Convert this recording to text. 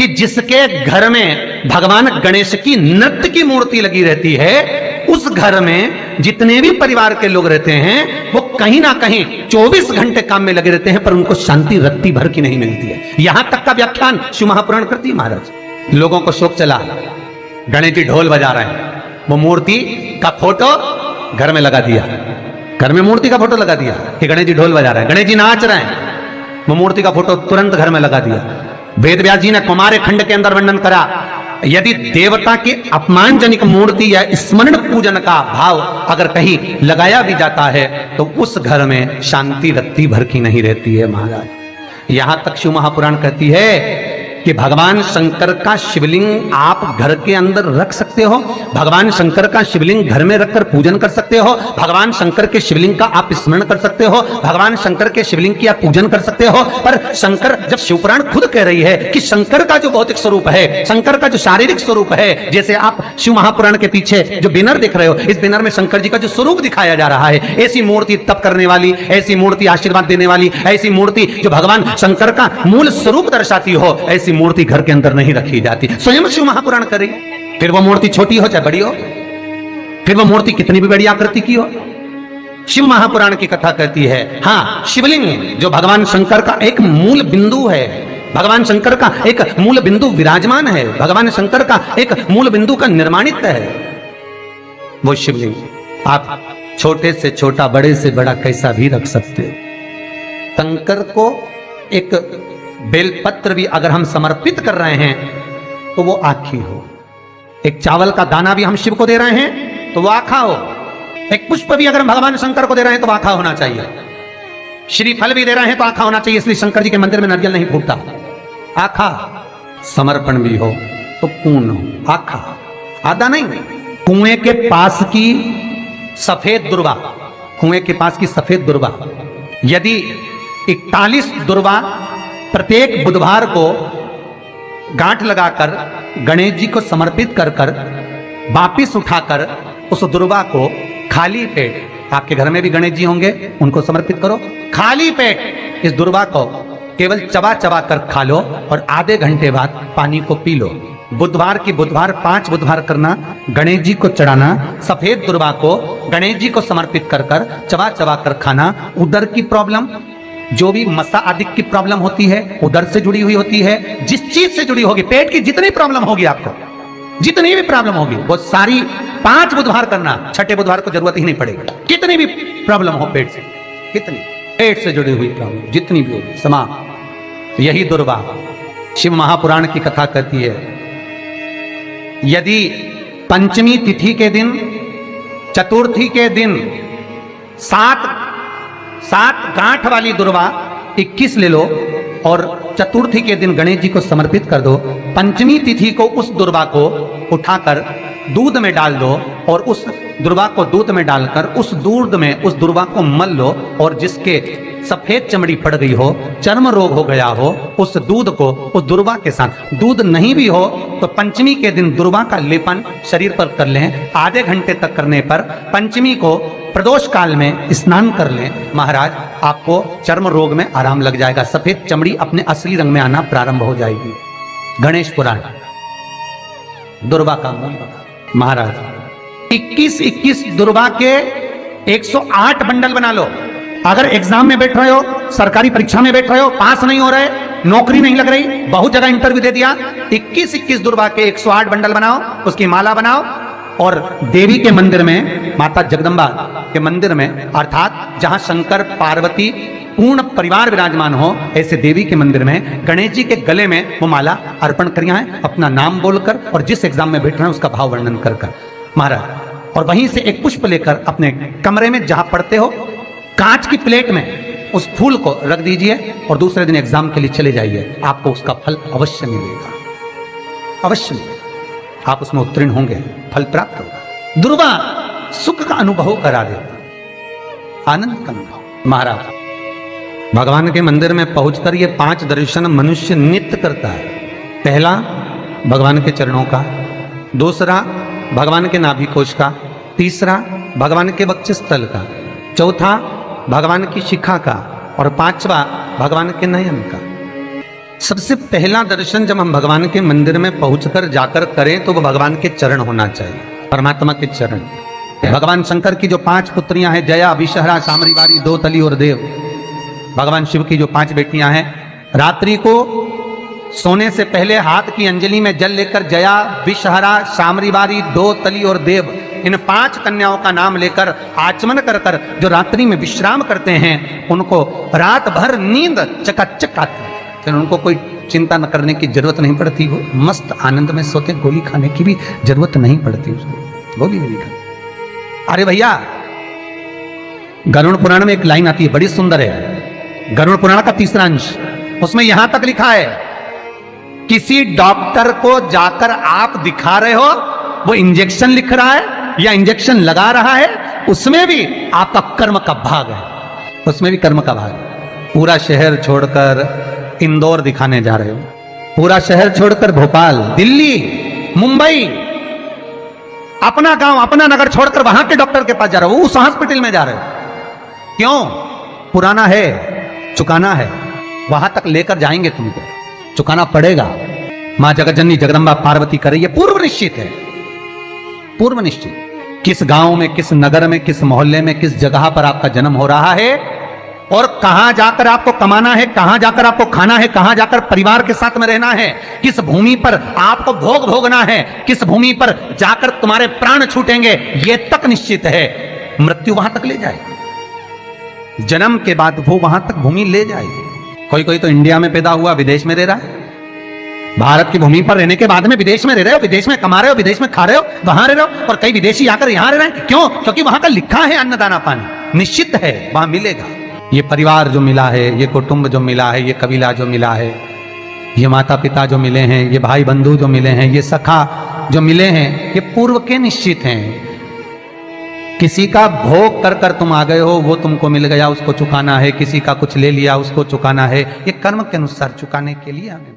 कि जिसके घर में भगवान गणेश की नृत्य की मूर्ति लगी रहती है, उस घर में जितने भी परिवार के लोग रहते हैं वो कहीं ना कहीं 24 घंटे काम में लगे रहते हैं, पर उनको शांति रत्ती भर की नहीं मिलती है। यहां तक का व्याख्यान शिव महापुराण करती है महाराज। लोगों को शौक चला, गणेश जी ढोल बजा रहे हैं, वो मूर्ति का फोटो घर में लगा दिया, घर में मूर्ति का फोटो लगा दिया कि गणेश जी ढोल बजा रहे हैं, गणेश जी नाच रहे हैं, वो मूर्ति का फोटो तुरंत घर में लगा दिया। वेद व्यास जी ने कुमार खंड के अंदर वर्णन करा, यदि देवता की अपमानजनक मूर्ति या स्मरण पूजन का भाव अगर कहीं लगाया भी जाता है तो उस घर में शांति रत्ती भर की नहीं रहती है महाराज। यहां तक शिव महापुराण कहती है कि भगवान शंकर का शिवलिंग आप घर के अंदर रख सकते हो, भगवान शंकर का शिवलिंग घर में रखकर पूजन कर सकते हो, भगवान शंकर के शिवलिंग का आप स्मरण कर सकते हो, भगवान शंकर के शिवलिंग की आप पूजन कर सकते हो। पर शंकर, जब शिवपुराण खुद कह रही है कि शंकर का जो भौतिक स्वरूप है, शंकर का जो शारीरिक स्वरूप है, जैसे आप शिव महापुराण के पीछे जो बैनर देख रहे हो, इस बैनर में शंकर जी का जो स्वरूप दिखाया जा रहा है, ऐसी मूर्ति तप करने वाली, ऐसी मूर्ति आशीर्वाद देने वाली, ऐसी मूर्ति जो भगवान शंकर का मूल स्वरूप दर्शाती हो, ऐसी मूर्ति घर के अंदर नहीं रखी जाती। स्वयं शिव महापुराण करे, फिर वो मूर्ति छोटी हो चाहे बड़ी हो, फिर वो मूर्ति कितनी भी बड़ी आकृति की हो, शिव महापुराण की कथा कहती है हाँ, शिवलिंग जो भगवान शंकर का एक मूल बिंदु है, भगवान शंकर का एक मूल बिंदु विराजमान है, भगवान शंकर का एक मूल बिंदु का निर्माणित है, वो शिवलिंग आप छोटे से छोटा, बड़े से बड़ा कैसा भी रख सकते हो। शंकर को एक बेलपत्र भी अगर हम समर्पित कर रहे हैं तो वो आखी हो, एक चावल का दाना भी हम शिव को दे रहे हैं तो वो आखा हो, एक पुष्प भी अगर हम भगवान शंकर को दे रहे हैं तो आखा होना चाहिए, श्रीफल भी दे रहे हैं तो आखा होना चाहिए। इसलिए शंकर जी के मंदिर में नारियल नहीं फूटता, आखा। समर्पण भी हो तो पूर्ण हो, आखा, आधा नहीं। कुएं के पास की सफेद दुर्वा, कुएं के पास की सफेद दुर्वा, यदि 41 दुर्वा प्रत्येक बुधवार को गांठ लगाकर गणेश जी को समर्पित कर कर वापिस उठाकर उस दुर्वा को खाली पेट, आपके घर में भी गणेश जी होंगे, उनको समर्पित करो, खाली पेट इस दुर्वा को केवल चबा चबा कर खा लो और आधे घंटे बाद पानी को पी लो। बुधवार की बुधवार 5 बुधवार करना, गणेश जी को चढ़ाना, सफेद दुर्वा को गणेश जी को समर्पित कर कर चबा चबा कर खाना। उदर की प्रॉब्लम, जो भी मसा आदि की प्रॉब्लम होती है, उदर से जुड़ी हुई होती है, जिस चीज से जुड़ी होगी, पेट की जितनी प्रॉब्लम होगी, आपको जितनी भी प्रॉब्लम होगी वो सारी 5 बुधवार करना, 6ठे बुधवार को जरूरत ही नहीं पड़ेगी। कितनी भी प्रॉब्लम हो पेट से, कितनी पेट से जुड़ी हुई प्रॉब्लम जितनी भी होगी, समाप्त। यही दुर्वा शिव महापुराण की कथा कहती है, यदि पंचमी तिथि के दिन, चतुर्थी के दिन 7 गांठ वाली दुर्वा 21 ले लो और चतुर्थी के दिन गणेश जी को समर्पित कर दो। पंचमी तिथि को उस दुर्वा को उठाकर दूध में डाल दो और उस दुर्वा को दूध में डालकर उस दूध में उस दुर्वा को मल लो, और जिसके सफेद चमड़ी पड़ गई हो, चर्म रोग हो गया हो, उस दूध को उस दुर्वा के साथ, दूध नहीं भी हो तो पंचमी के दिन दुर्वा का लेपन शरीर पर कर लें। आधे घंटे तक करने पर पंचमी को प्रदोष काल में स्नान कर लें, महाराज आपको चर्म रोग में आराम लग जाएगा, सफेद चमड़ी अपने असली रंग में आना प्रारंभ हो जाएगी। गणेश पुराण दुर्वा का महाराज 21 दुर्वा के 108 बंडल बना लो। अगर एग्जाम में बैठ रहे हो, सरकारी परीक्षा में बैठ रहे हो, पास नहीं हो रहे, नौकरी नहीं लग रही, बहुत जगह इंटरव्यू दे दिया, 21 दुर्वा के 108 बंडल बनाओ, उसकी माला बनाओ और देवी के मंदिर में, माता जगदम्बा के मंदिर में, अर्थात जहां शंकर पार्वती पूर्ण परिवार विराजमान हो, ऐसे देवी के मंदिर में गणेश जी के गले में वो माला अर्पण करिए हैं, अपना नाम बोलकर और जिस एग्जाम में बैठ रहे हैं उसका भाव वर्णन कर कर महाराज। और वहीं से एक पुष्प लेकर अपने कमरे में जहां पढ़ते हो, कांच की प्लेट में उस फूल को रख दीजिए और दूसरे दिन एग्जाम के लिए चले जाइए, आपको उसका फल अवश्य मिलेगा, अवश्य मिलेगा, आप उसमें उत्तीर्ण होंगे, फल प्राप्त होगा। दुर्वा सुख का अनुभव करा देता, आनंद का अनुभव। महाराज भगवान के मंदिर में पहुंचकर ये 5 दर्शन मनुष्य नित्य करता है। पहला भगवान के चरणों का, दूसरा भगवान के नाभि कोश का, तीसरा भगवान के वक्षस्थल का, चौथा भगवान की शिखा का और 5वां भगवान के नयन का। सबसे पहला दर्शन जब हम भगवान के मंदिर में पहुंचकर जाकर करें तो वो भगवान के चरण होना चाहिए, परमात्मा के चरण। भगवान शंकर की जो 5 पुत्रियां हैं, जया, विषहरा, सामरीवारी, दोतली और देव, भगवान शिव की जो 5 बेटियां हैं, रात्रि को सोने से पहले हाथ की अंजलि में जल लेकर जया, विषहरा, सामरीवारी, दोतली और देव, इन 5 कन्याओं का नाम लेकर आचमन कर कर जो रात्रि में विश्राम करते हैं, उनको रात भर नींद चकाचक आती है। फिर उनको कोई चिंता न करने की जरूरत नहीं पड़ती, वो मस्त आनंद में सोते, गोली खाने की भी जरूरत नहीं पड़ती उसको, गोली भी नहीं खाती। अरे भैया, गरुड़ पुराण में एक लाइन आती है, बड़ी सुंदर है, गरुड़ पुराण का 3रा अंश, उसमें यहां तक लिखा है, किसी डॉक्टर को जाकर आप दिखा रहे हो, वो इंजेक्शन लिख रहा है या इंजेक्शन लगा रहा है, उसमें भी आपका कर्म का भाग है, उसमें भी कर्म का भाग है। पूरा शहर छोड़कर इंदौर दिखाने जा रहे हो, पूरा शहर छोड़कर भोपाल, दिल्ली, मुंबई, अपना गांव, अपना नगर छोड़कर वहां के डॉक्टर के पास जा रहे हो, उस हॉस्पिटल में जा रहे हो। क्यों? पुराना है, चुकाना है, वहां तक लेकर जाएंगे, तुमको चुकाना पड़ेगा। मां जगतजननी जगदंबा पार्वती करे, ये पूर्व निश्चित है, पूर्व निश्चित। किस गांव में, किस नगर में, किस मोहल्ले में, किस जगह पर आपका जन्म हो रहा है और कहां जाकर आपको कमाना है, कहां जाकर आपको खाना है, कहां जाकर परिवार के साथ में रहना है, किस भूमि पर आपको भोग भोगना है, किस भूमि पर जाकर तुम्हारे प्राण छूटेंगे, यह तक निश्चित है। मृत्यु वहां तक ले जाएगी, जन्म के बाद वो वहां तक भूमि ले जाएगी। कोई कोई तो इंडिया में पैदा हुआ, विदेश में रह रहा है, भारत की भूमि पर रहने के बाद में विदेश में रह रहे हो, विदेश में कमा रहे हो, विदेश में खा रहे हो, वहां रह रहे हो, और कई विदेशी आकर यहां रह रहे हैं। क्यों? क्योंकि वहां का लिखा है अन्नदाना पानी, निश्चित है वहां मिलेगा। ये परिवार जो मिला है, ये कुटुंब जो मिला है, ये कबीला जो मिला है, ये माता पिता जो मिले हैं, ये भाई बंधु जो मिले हैं, ये सखा जो मिले हैं, ये पूर्व के निश्चित हैं। किसी का भोग कर कर तुम आ गए हो, वो तुमको मिल गया, उसको चुकाना है, किसी का कुछ ले लिया, उसको चुकाना है, ये कर्म के अनुसार चुकाने के लिए हमें